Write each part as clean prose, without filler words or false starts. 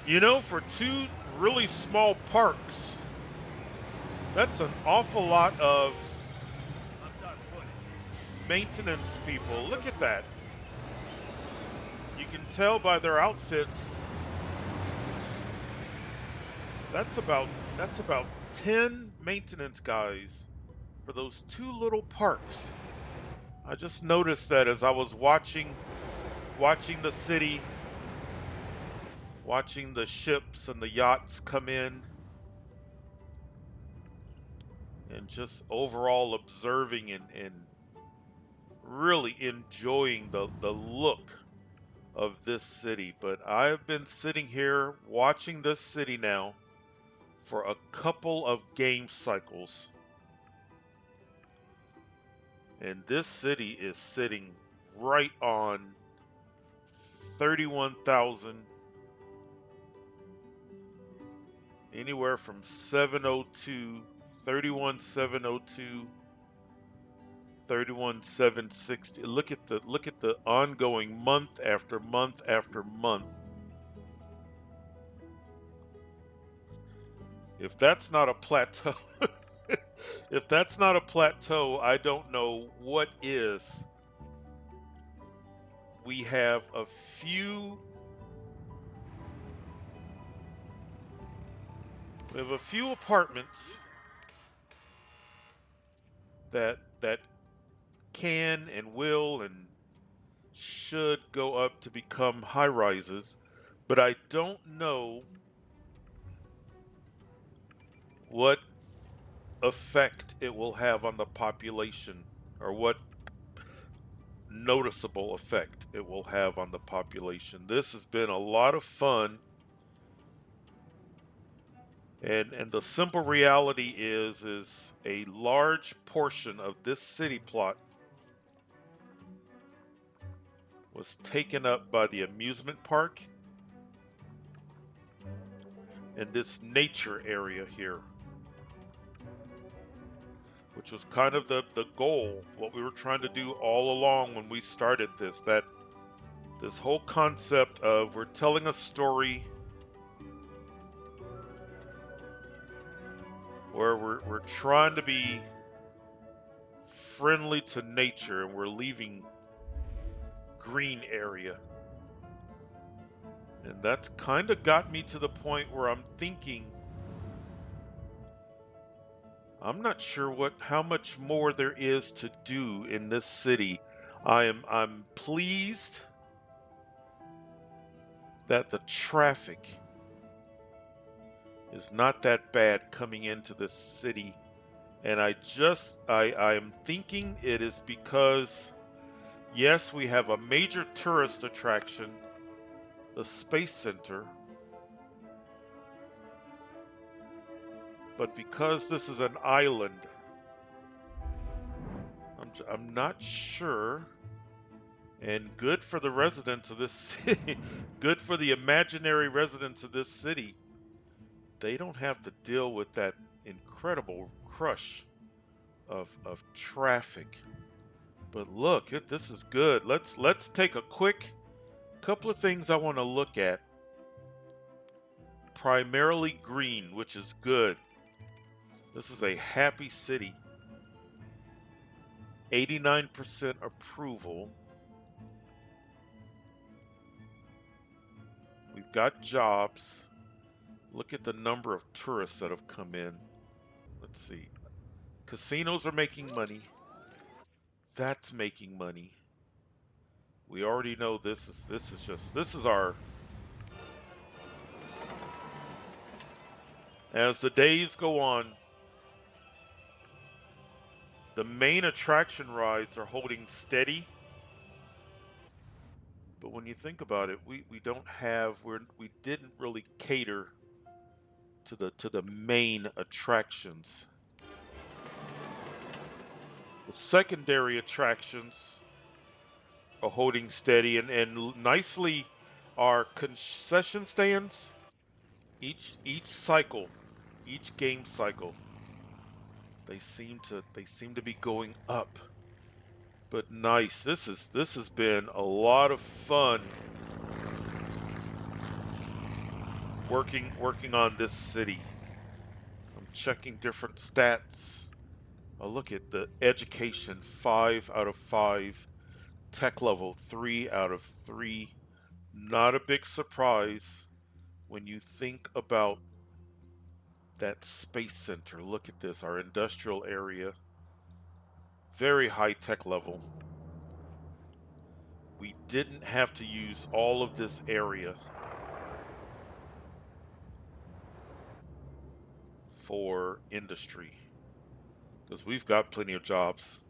You know, for two really small parks, that's an awful lot of maintenance people. Look at that. You can tell by their outfits. That's about that's about 10 maintenance guys for those two little parks. I just noticed that as I was watching the city, watching the ships and the yachts come in, and just overall observing and really enjoying the look of this city. But I've been sitting here watching this city now for a couple of game cycles. And this city is sitting right on 31,000, anywhere from 702, 31,702, 31,760. Look at the ongoing month after month after month. If that's not a plateau, if that's not a plateau, I don't know what is. We have a few apartments that can and will and should go up to become high rises, but I don't know what effect it will have on the population, or what noticeable effect it will have on the population. This has been a lot of fun, and the simple reality is a large portion of this city plot was taken up by the amusement park and this nature area here, which was kind of the goal, what we were trying to do all along when we started this. That this whole concept of we're telling a story where we're trying to be friendly to nature, and we're leaving green area. And that's kind of got me to the point where I'm thinking, I'm not sure how much more there is to do in this city. I'm pleased that the traffic is not that bad coming into this city. And I'm thinking it is because, yes, we have a major tourist attraction, the Space Center, but because this is an island, I'm not sure. And good for the residents of this city, good for the imaginary residents of this city. They don't have to deal with that incredible crush of traffic. But look, this is good. Let's take a quick couple of things I want to look at. Primarily green, which is good. This is a happy city. 89% approval. We've got jobs. Look at the number of tourists that have come in. Let's see. Casinos are making money. That's making money. We already know this is our, as the days go on, the main attraction rides are holding steady. But when you think about it, we didn't really cater to the main attractions. The secondary attractions are holding steady, and nicely our concession stands, each cycle, each game cycle, they seem to be going up. But nice. This has been a lot of fun. working on this city. I'm checking different stats. Oh, look at the education, 5 out of 5. Tech level, 3 out of 3. Not a big surprise when you think about that space center. Look at this, our industrial area, very high tech level. We didn't have to use all of this area for industry because we've got plenty of jobs.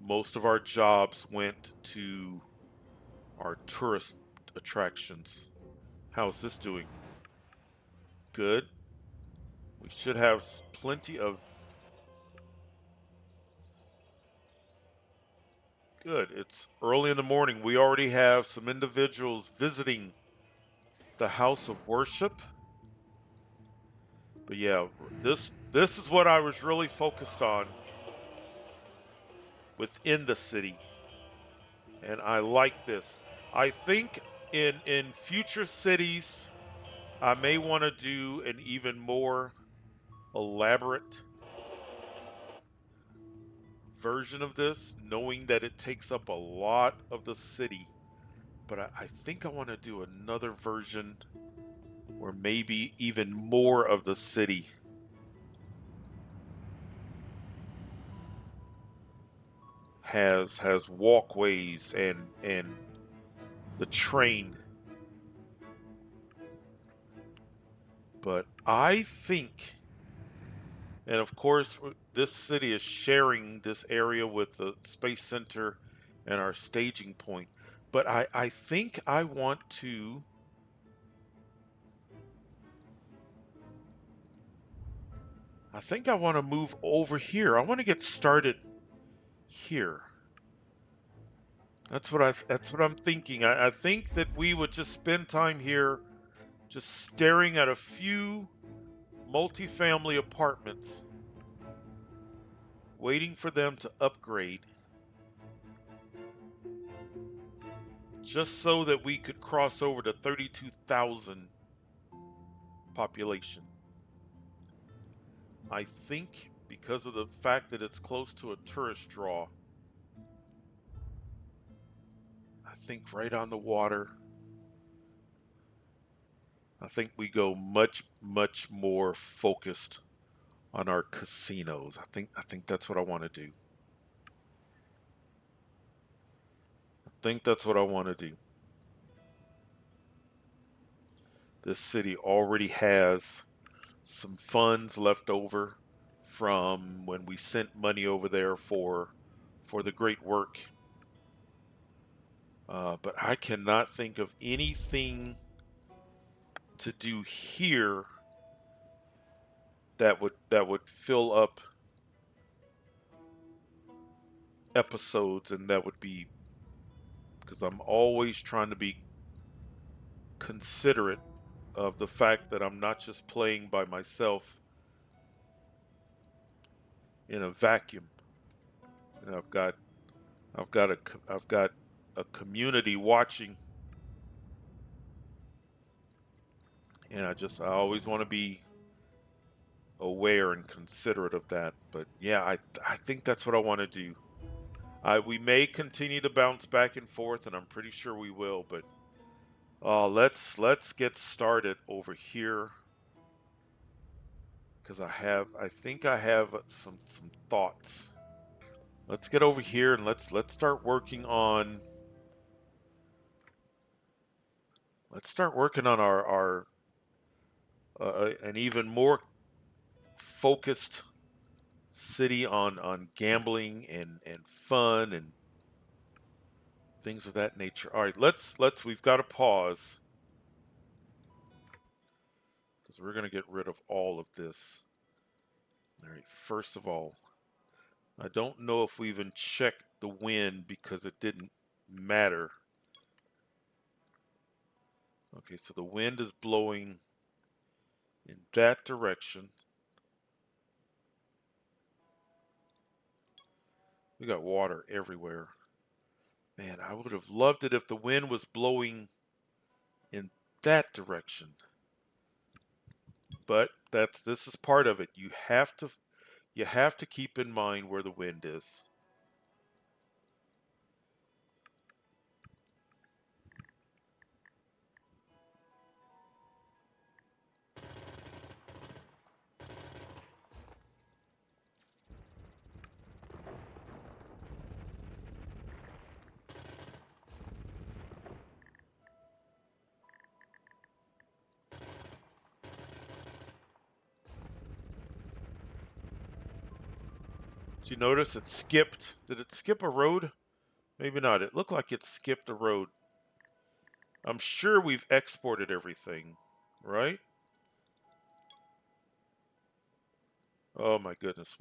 Most of our jobs went to our tourist attractions. How's this doing? Good. We should have plenty of. Good. It's early in the morning. We already have some individuals visiting the house of worship. But yeah, this is what I was really focused on within the city. And I like this. I think in future cities I may want to do an even more elaborate version of this, knowing that it takes up a lot of the city. But I think I want to do another version where maybe even more of the city has walkways and the train. But I think, and of course, this city is sharing this area with the Space Center and our staging point. But I think I want to. I think I want to move over here. I want to get started here. That's what I'm thinking. I think that we would just spend time here just staring at a few multifamily apartments, waiting for them to upgrade, just so that we could cross over to 32,000 population. I think because of the fact that it's close to a tourist draw, I think right on the water, I think we go much more focused on our casinos. I think that's what I want to do. I think that's what I want to do. This city already has some funds left over from when we sent money over there for the great work. But I cannot think of anything to do here that would fill up episodes, and that would be because I'm always trying to be considerate of the fact that I'm not just playing by myself in a vacuum. And I've got a community watching, and I always want to be aware and considerate of that. But yeah, I think that's what I want to do. We may continue to bounce back and forth, and I'm pretty sure we will. But let's get started over here because I think I have some thoughts. Let's get over here and let's start working on our an even more focused city on gambling and fun and things of that nature. All right, let's we've got to pause because we're going to get rid of all of this. All right, first of all, I don't know if we even checked the wind because it didn't matter. Okay, so the wind is blowing in that direction. We got water everywhere. Man, I would have loved it if the wind was blowing in that direction. But this is part of it. You have to keep in mind where the wind is. Did you notice it skipped? Did it skip a road? Maybe not. It looked like it skipped a road. I'm sure we've exported everything, right? Oh my goodness.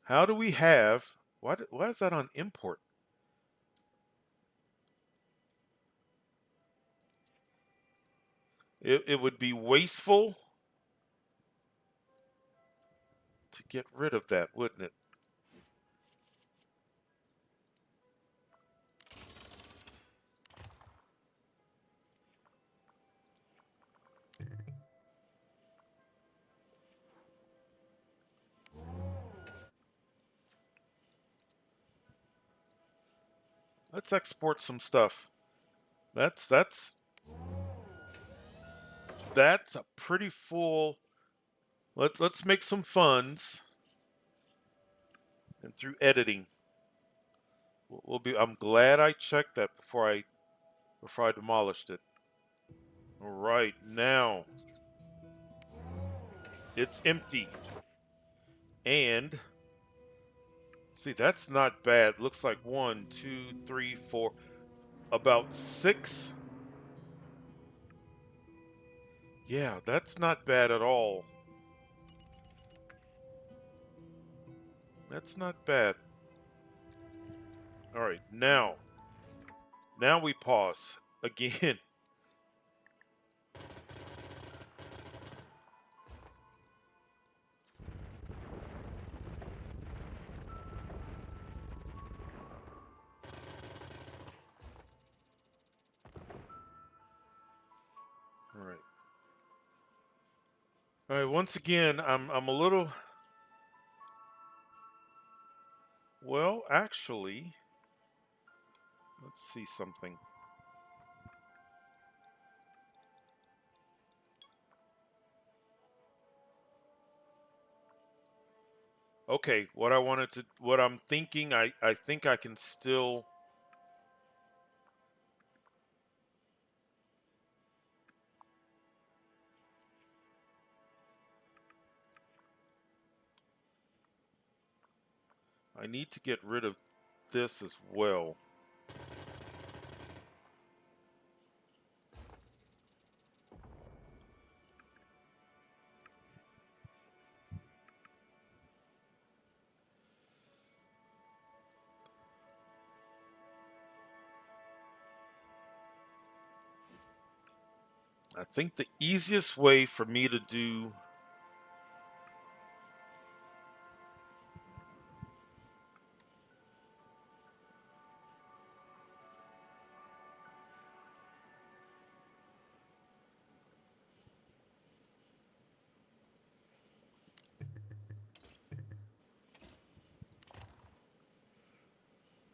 How do we have why is that on import? It would be wasteful to get rid of that, wouldn't it? Let's export some stuff. That's that's a pretty full. Let's make some funds, and through editing, we'll be. I'm glad I checked that before I demolished it. All right, now it's empty, and see that's not bad. Looks like 1, 2, 3, 4, about 6. Yeah, that's not bad at all. That's not bad. All right, now we pause again. All right. All right, once again, I'm a little well, actually, let's see something. Okay, what I'm thinking, I think I can still. I need to get rid of this as well. I think the easiest way for me to do.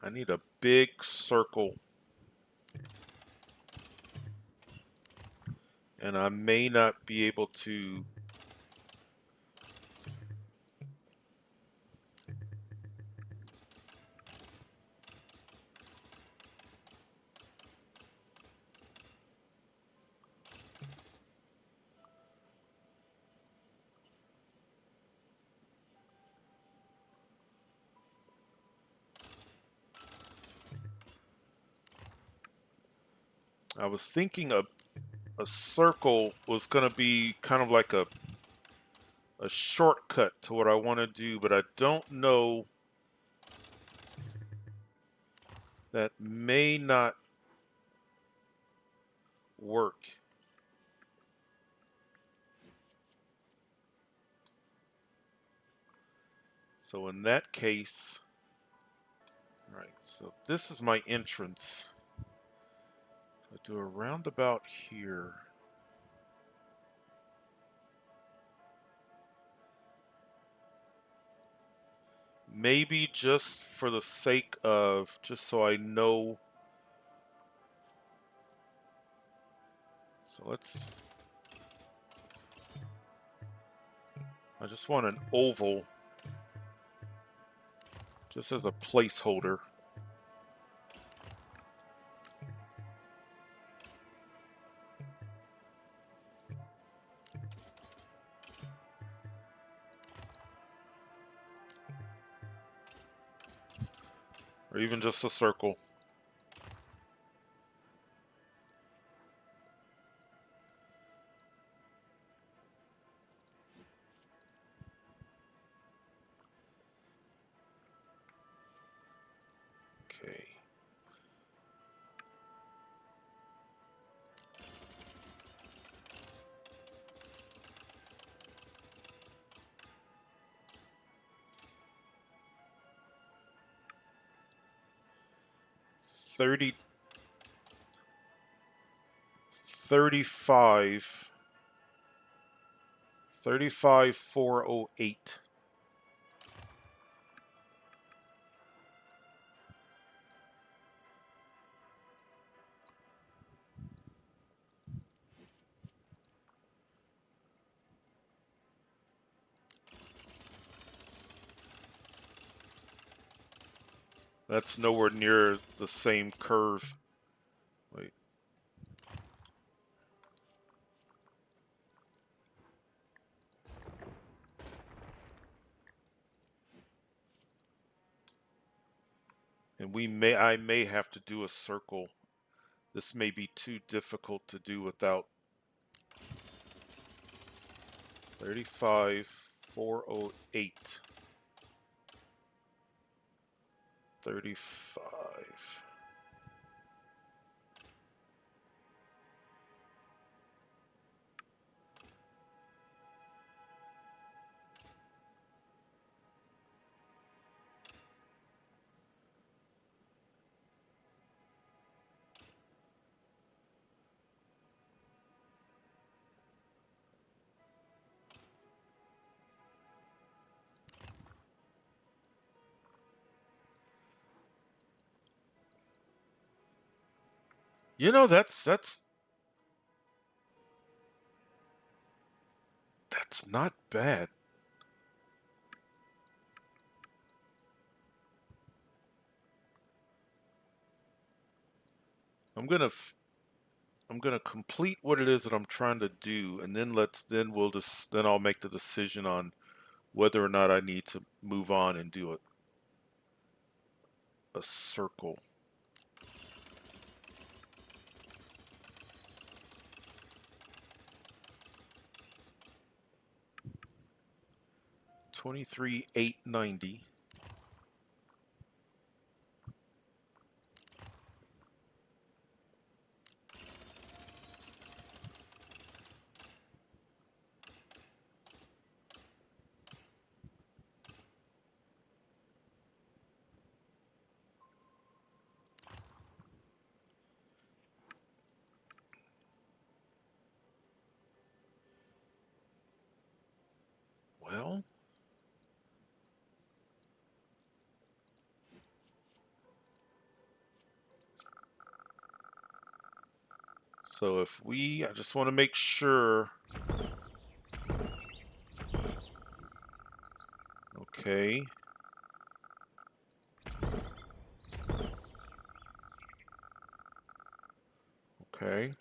I need a big circle, and I may not be able to. I was thinking a circle was going to be kind of like a shortcut to what I want to do, but I don't know. That may not work. So in that case, Alright, so this is my entrance. I do a roundabout here. Maybe just for the sake of, just so I know. So I just want an oval, just as a placeholder. Or even just a circle. Okay. $30, 35, 35,408. That's nowhere near the same curve. Wait. And I may have to do a circle. This may be too difficult to do without 35,408. 35. You know, that's not bad. I'm gonna complete what it is that I'm trying to do, and then then I'll make the decision on whether or not I need to move on and do a circle. $23,890. Well, so I just want to make sure. Okay. Okay.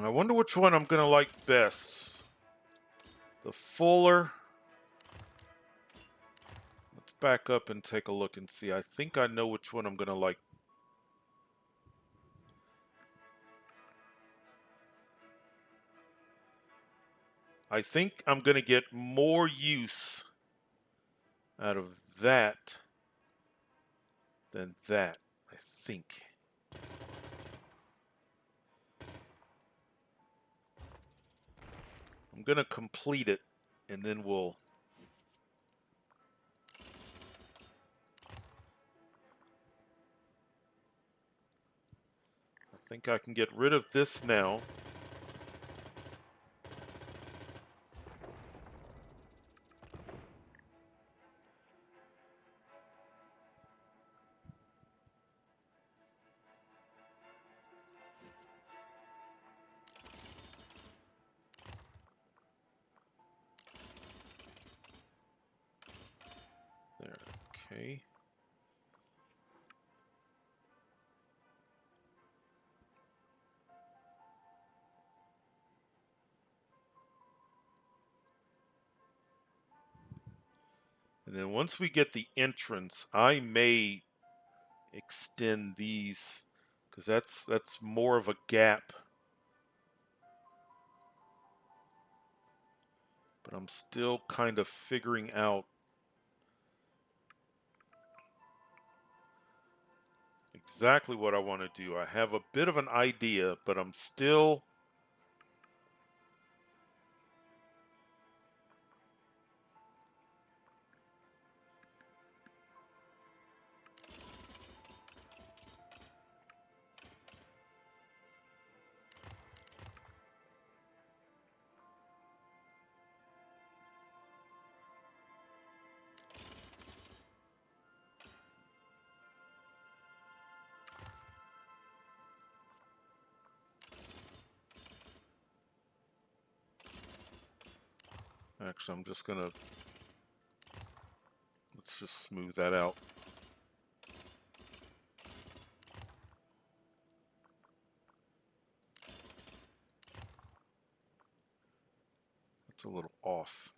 I wonder which one I'm gonna like best. The fuller. Let's back up and take a look and see. I think I know which one I'm gonna like. I think I'm gonna get more use out of that than that. I think. I'm gonna complete it, and then we'll. I think I can get rid of this now. There, okay. And then once we get the entrance, I may extend these because that's more of a gap. But I'm still kind of figuring out exactly what I want to do. I have a bit of an idea, but I'm still. Actually, I'm just gonna. Let's just smooth that out. That's a little off.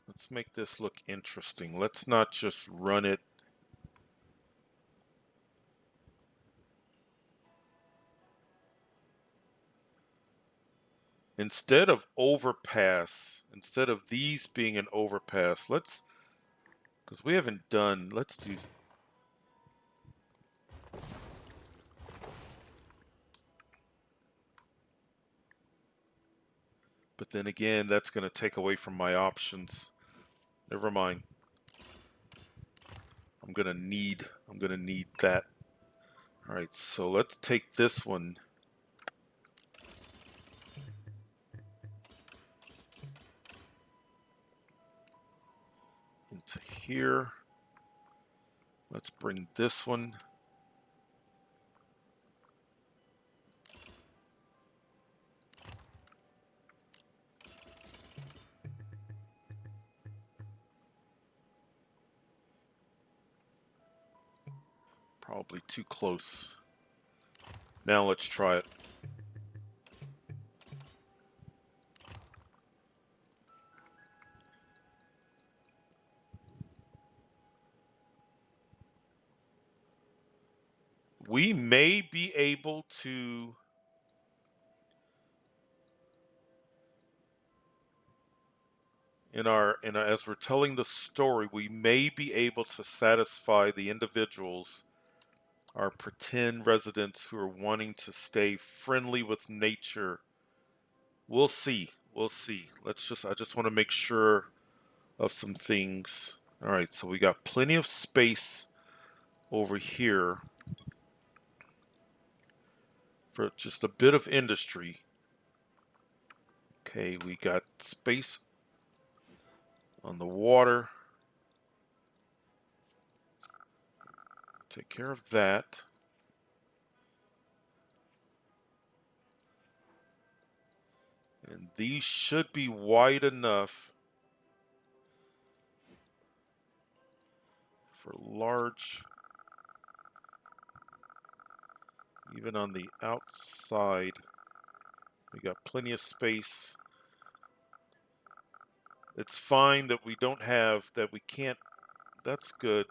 Let's make this look interesting. Let's not just run it. Instead of overpass, instead of these being an overpass, let's, because we haven't done, let's do. But then again, that's going to take away from my options. Never mind. I'm going to need that. All right, so let's take this one. Into here. Let's bring this one. Probably too close. Now let's try it. We may be able to as we're telling the story, we may be able to satisfy the individuals our pretend residents who are wanting to stay friendly with nature. We'll see. We'll see. I just want to make sure of some things. All right, so we got plenty of space over here for just a bit of industry. Okay, we got space on the water. Take care of that. And these should be wide enough for large, even on the outside. We got plenty of space. It's fine that we don't have, that we can't, that's good.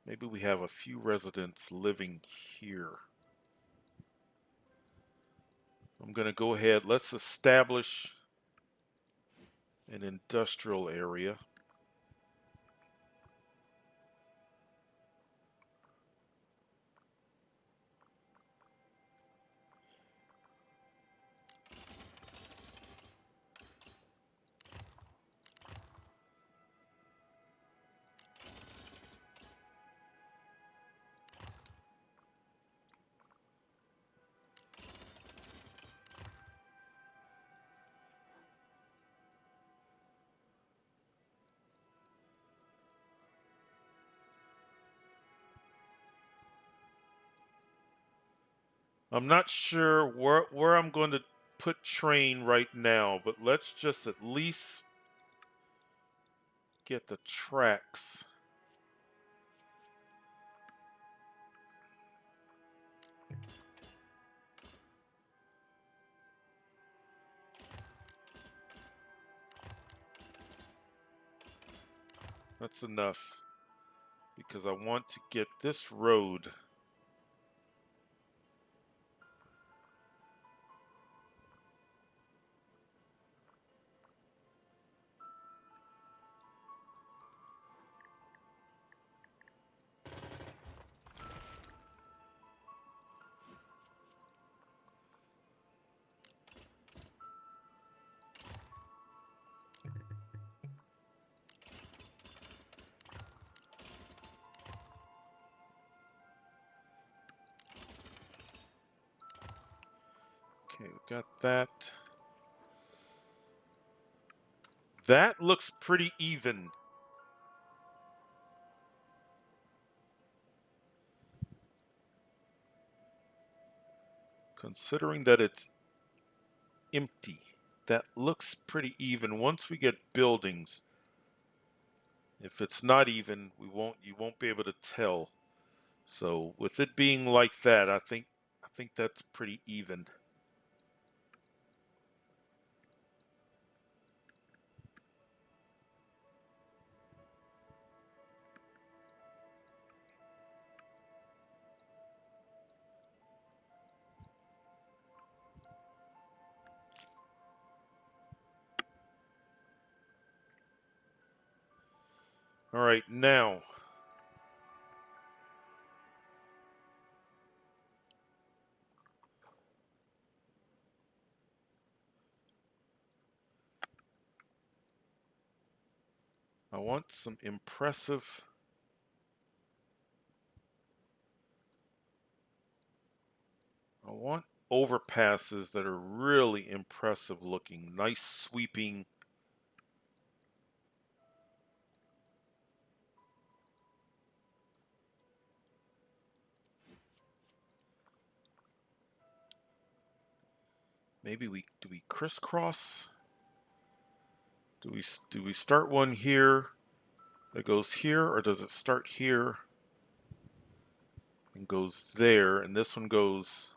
Maybe we have a few residents living here. I'm going to go ahead, let's establish an industrial area. I'm not sure where I'm going to put train right now, but let's just at least get the tracks. That's enough because I want to get this road. Okay, we got that. That looks pretty even. Considering that it's empty, that looks pretty even. Once we get buildings, if it's not even, you won't be able to tell. So with it being like that, I think that's pretty even. All right, now I want some impressive. I want overpasses that are really impressive looking, nice sweeping. Maybe we crisscross? Do we start one here that goes here, or does it start here and goes there, and this one goes?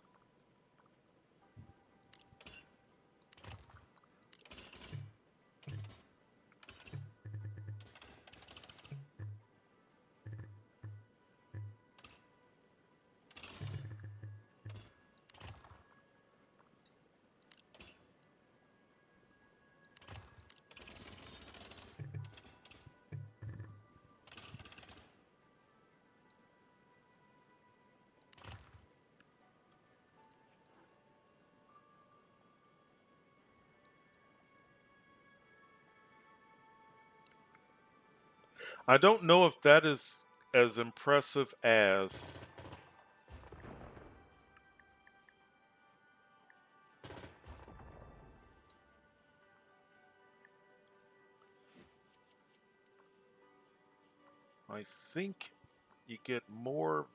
I don't know if that is as impressive as... I think you get more...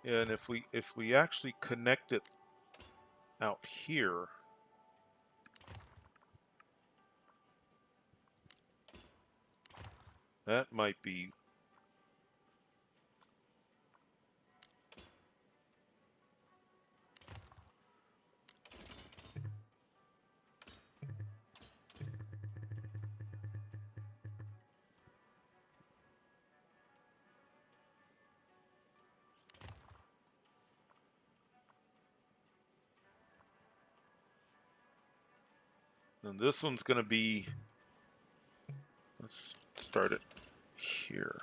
Yeah, and if we actually connect it out here, that might be... And this one's going to be... Let's start it here.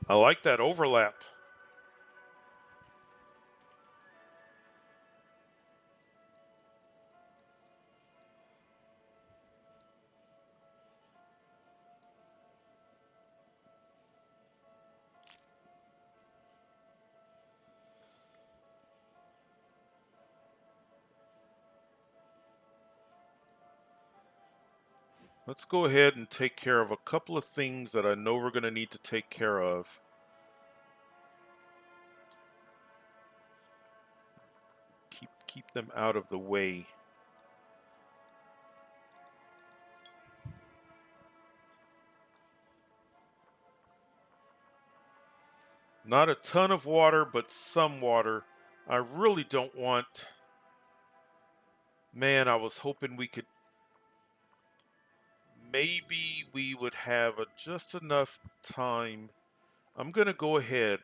I like that overlap. Let's go ahead and take care of a couple of things that I know we're going to need to take care of. Keep them out of the way. Not a ton of water, but some water. I really don't want... Man, I was hoping we could... Maybe we would have just enough time. I'm going to go ahead.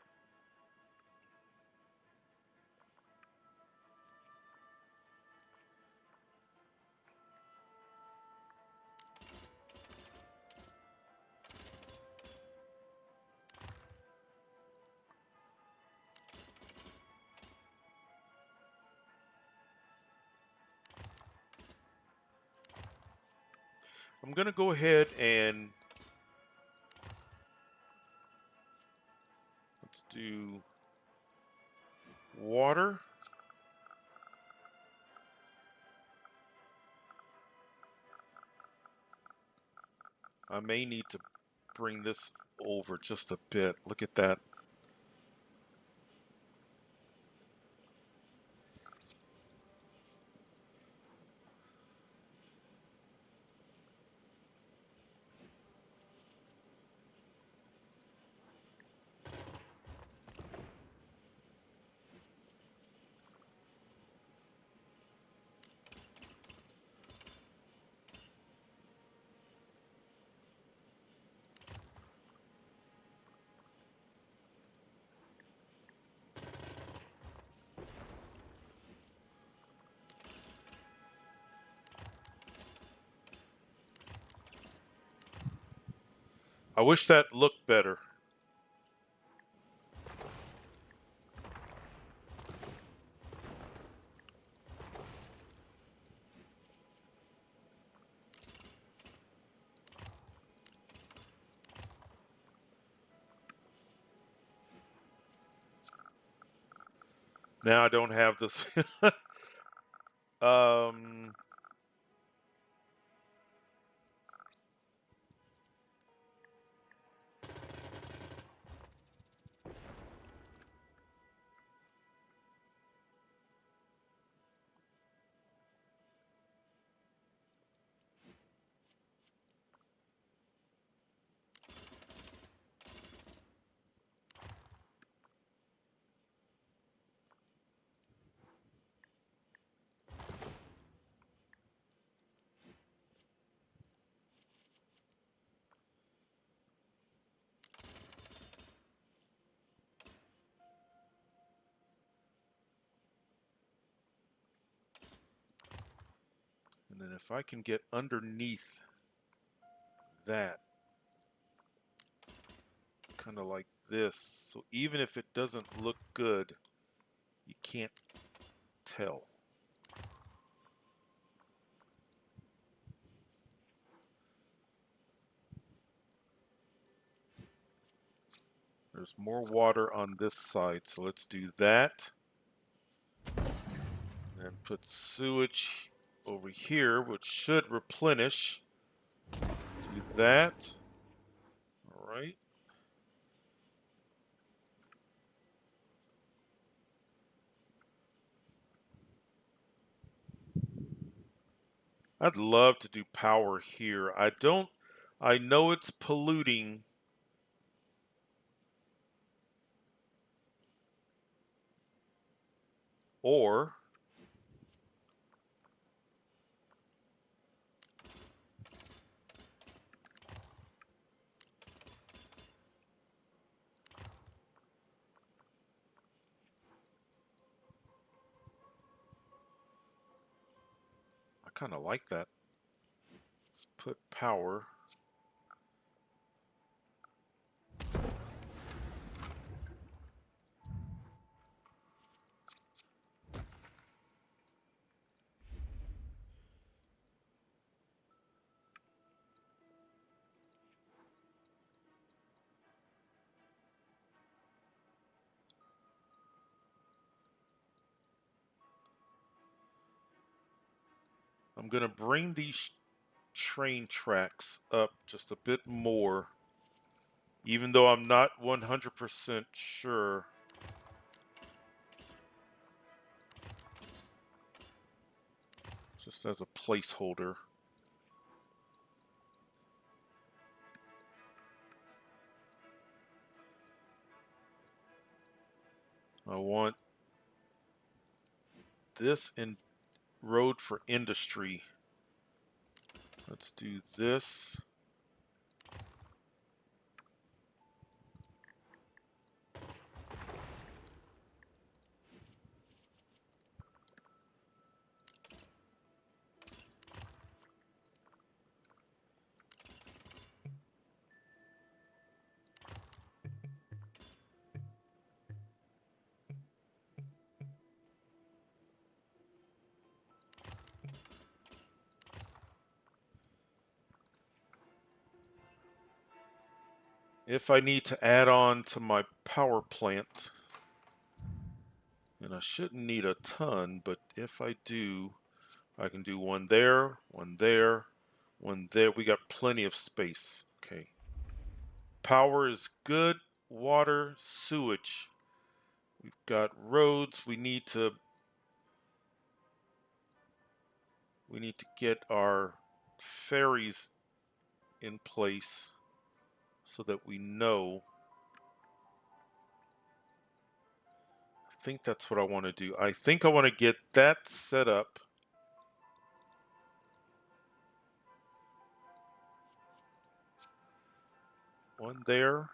I'm going to go ahead and... Let's do water. I may need to bring this over just a bit. Look at that. I wish that looked better. Now I don't have this. And then if I can get underneath that, kind of like this, so even if it doesn't look good, you can't tell. There's more water on this side, so let's do that. And put sewage over here, which should replenish. Do that. All right. I'd love to do power here. I know it's polluting. Or I kind of like that. Let's put power. I'm going to bring these train tracks up just a bit more, even though I'm not 100% sure. Just as a placeholder. I want this in road for industry. Let's do this. If I need to add on to my power plant, and I shouldn't need a ton, but if I do, I can do one there, one there, one there. We got plenty of space. Okay. Power is good. Water, sewage. We've got roads. We need to get our ferries in place so that we know. I think that's what I want to do. I think I want to get that set up. One there.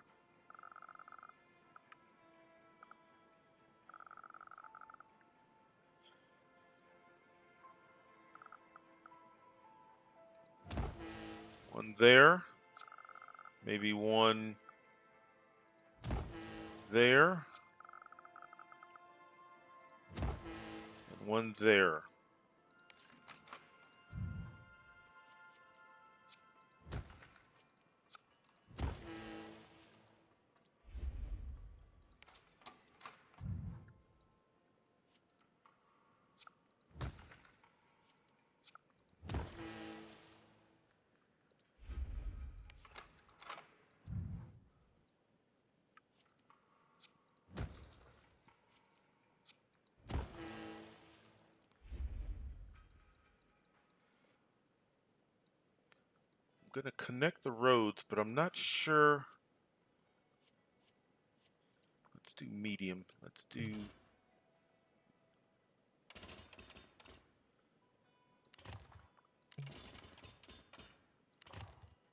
One there. Maybe one there. And one there. I'm going to connect the roads, but I'm not sure. Let's do medium. Let's do.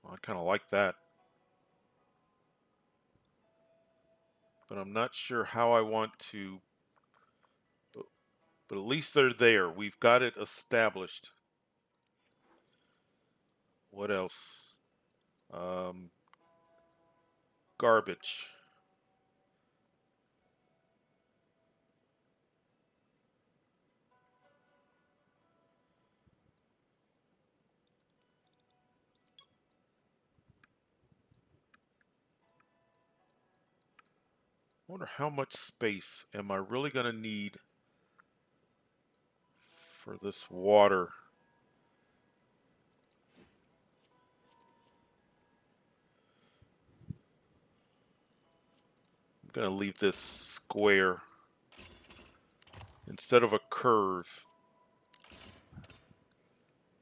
Well, I kind of like that. But I'm not sure how I want to. But at least they're there. We've got it established. What else? Um, Garbage. I wonder how much space am I really going to need for this water? I'm going to leave this square instead of a curve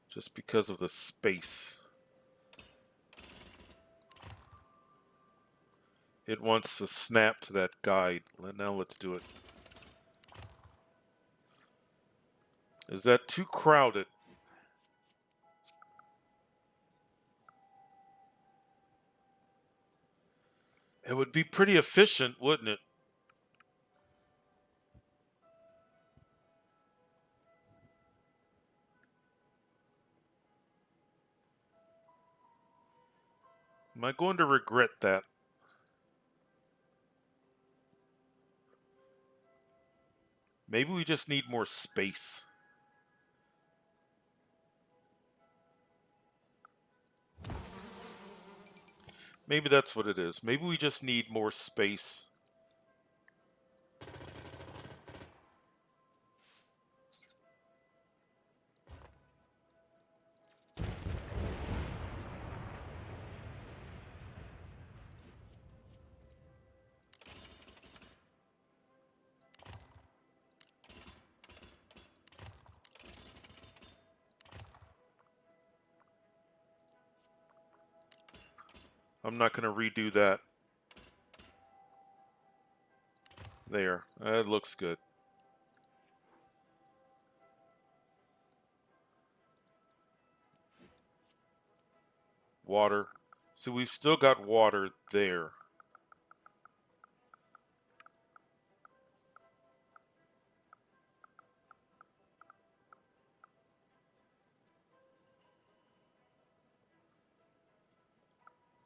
just because of the space. It wants to snap to that guide. Now let's do it. Is that too crowded? It would be pretty efficient, wouldn't it? Am I going to regret that? Maybe we just need more space. Maybe that's what it is. Maybe we just need more space. I'm not going to redo that. There. That looks good. Water. So we've still got water there.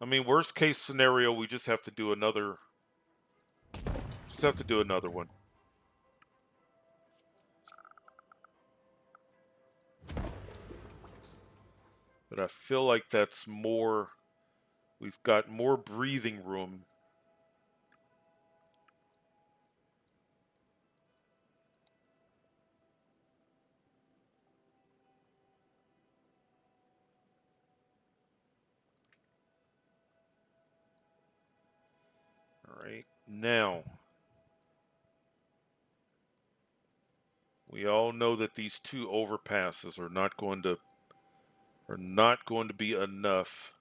I mean, worst case scenario, we just have to do another. Just have to do another one. But I feel like that's more. We've got more breathing room. All right. Now, we all know that these two overpasses are not going to be enough.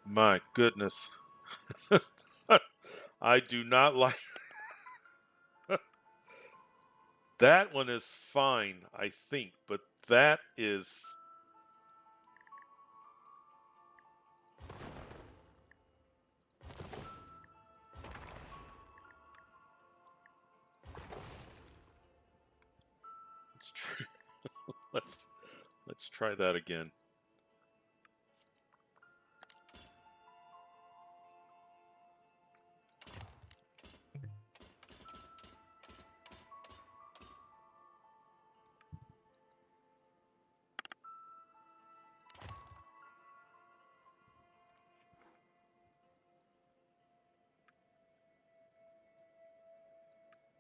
My goodness. I do not like that one is fine, I think, but that is let's try, let's let's try that again.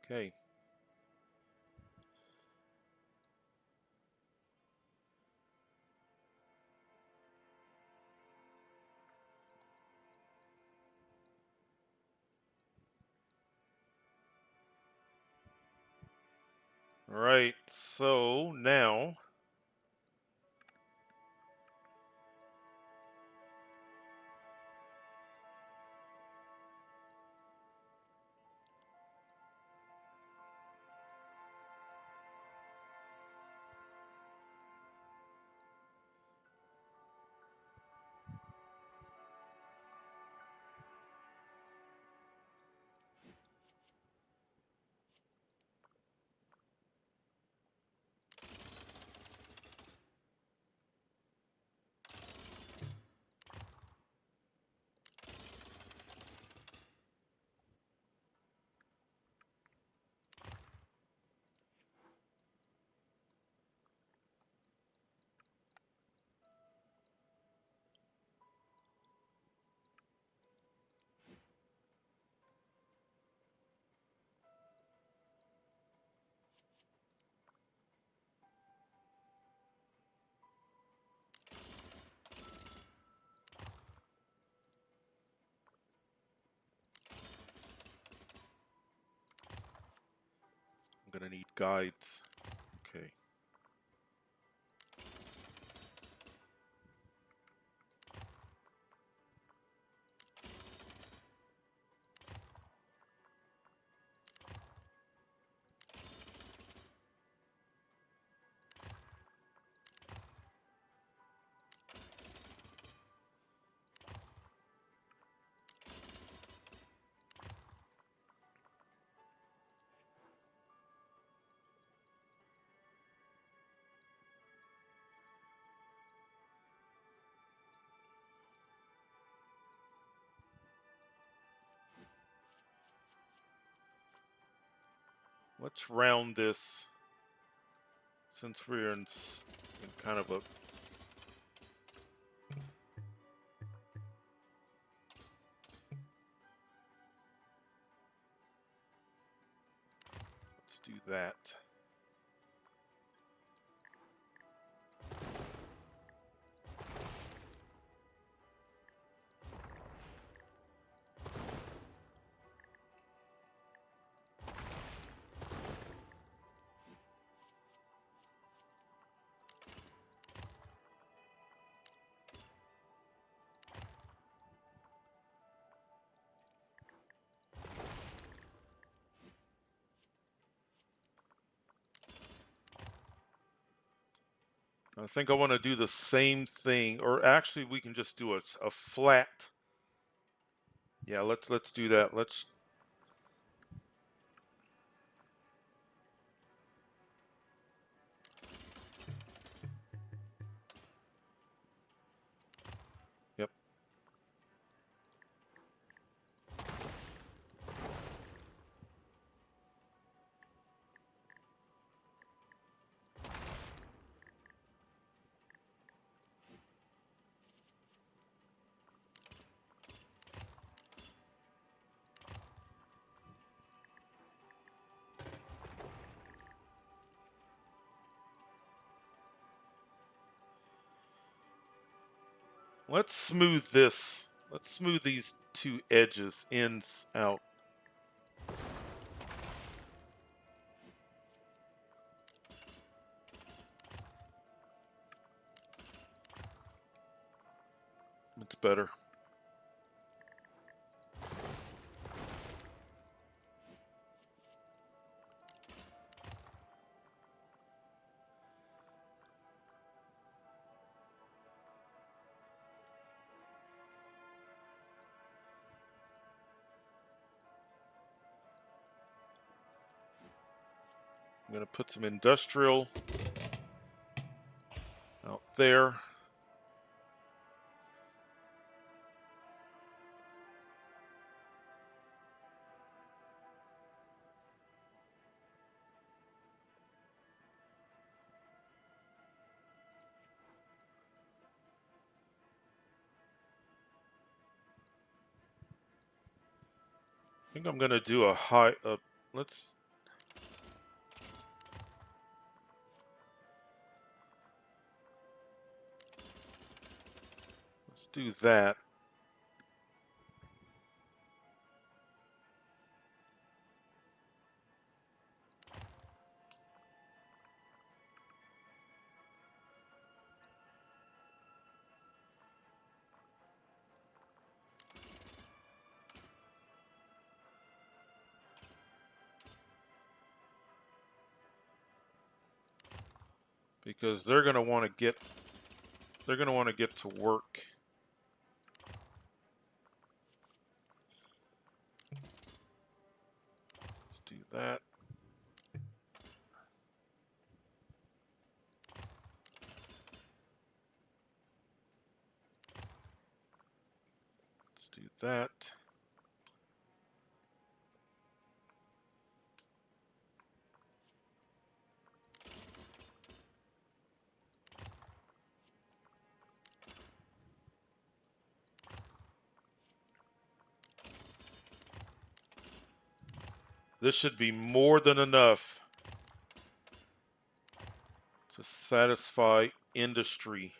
Okay. All right, so now I'm gonna need guides. Okay. Let's round this since we're in kind of a let's do that. I think I want to do the same thing, or actually, we can just do a flat. Yeah, let's do that. Let's. Yep. Let's smooth this. Let's smooth these two edges, ends out. It's better. I'm going to put some industrial out there. I think I'm going to do a high. Let's do that. because they're going to want to get to work. Let's do that. Let's do that. This should be more than enough to satisfy industry.